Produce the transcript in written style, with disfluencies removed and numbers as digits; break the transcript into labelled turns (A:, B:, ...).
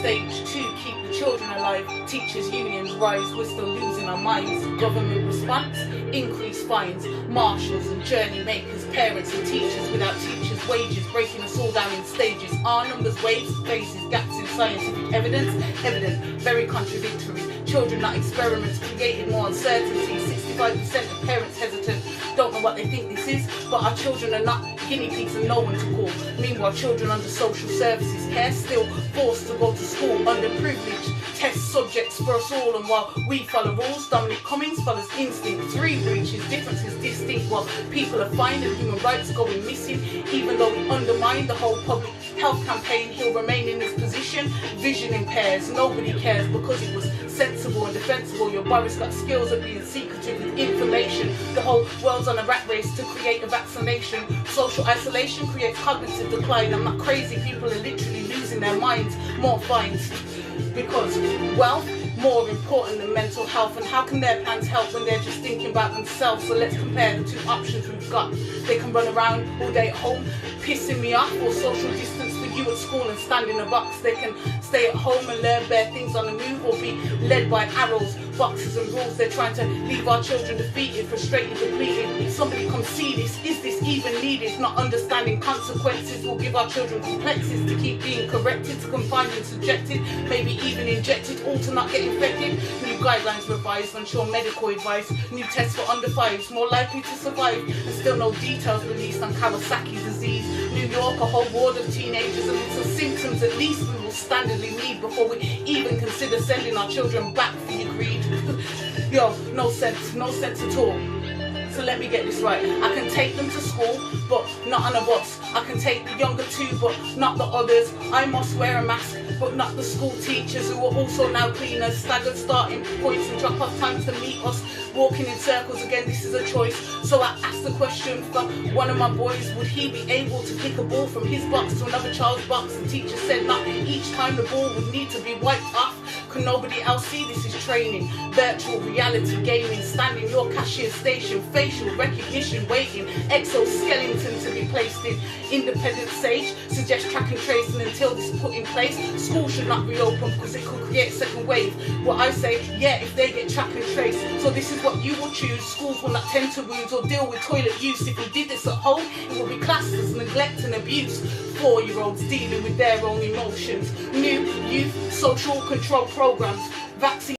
A: stage 2, keep the children alive. Teachers' unions rise, we're still losing our minds. Government response, increased fines. Marshals and journey makers, parents and teachers without teachers' wages, breaking us all down in stages. Our numbers, waves, faces, gaps in scientific evidence, very contradictory. Children, not experiments, created more uncertainty. 65% of parents hesitant, don't know what they think this is, but our children are not guinea pigs and no one to call. Meanwhile, children under social services care, still forced to go to school, underprivileged, test subjects for us all, and while we follow rules, Dominic Cummings follows instinct. 3 breaches, differences distinct, while people are finding human rights going missing. Even though we undermine the whole public health campaign, he'll remain in his position. Vision impairs, nobody cares because it was sensible and defensible. Your Boris got skills at being secretive with information. The whole world's on a rat race to create a vaccination. Social isolation creates cognitive decline. I'm not crazy, people are literally losing their minds. More fines because wealth more important than mental health, and how can their plans help when they're just thinking about themselves? So let's compare the 2 options we've got. They can run around all day at home pissing me off, or social distance for you at school and stand in a box. They can stay at home and learn bare things on the move, or be led by arrows, boxes and rules. They're trying to leave our children defeated, frustrated, depleted. If somebody come see this, is this even needed? Not understanding consequences will give our children complexes to keep being corrected, to confined and subjected, maybe even injected, all to not get infected. New guidelines revised, unsure medical advice, new tests for under 5s, more likely to survive, and still no details released on Kawasaki disease. New York, a whole ward of teenagers, and it's the symptoms at least we will standardly need before we even consider sending our children back for your greed. Yo, no sense at all. So let me get this right. I can take them to school, but not on a bus. I can take the younger 2, but not the others. I must wear a mask, but not the school teachers who are also now cleaners. Staggered starting points and drop-off times to meet us. Walking in circles again, this is a choice. So I asked the question for one of my boys, would he be able to kick a ball from his box to another child's box? The teacher said not each time the ball would need to be wiped off. Can nobody else see this is training? Virtual reality gaming, standing your cashier station, facial recognition waiting, exoskeleton to be placed in. Independent sage suggests track and tracing until this is put in place. School should not reopen because it could create a second wave. What I say, yeah, if they get track and trace. So this is what you will choose. Schools will not tend to wounds or deal with toilet use. If we did this at home, it will be classed as neglect and abuse. 4-year-olds dealing with their own emotions. New youth social control programs, vaccine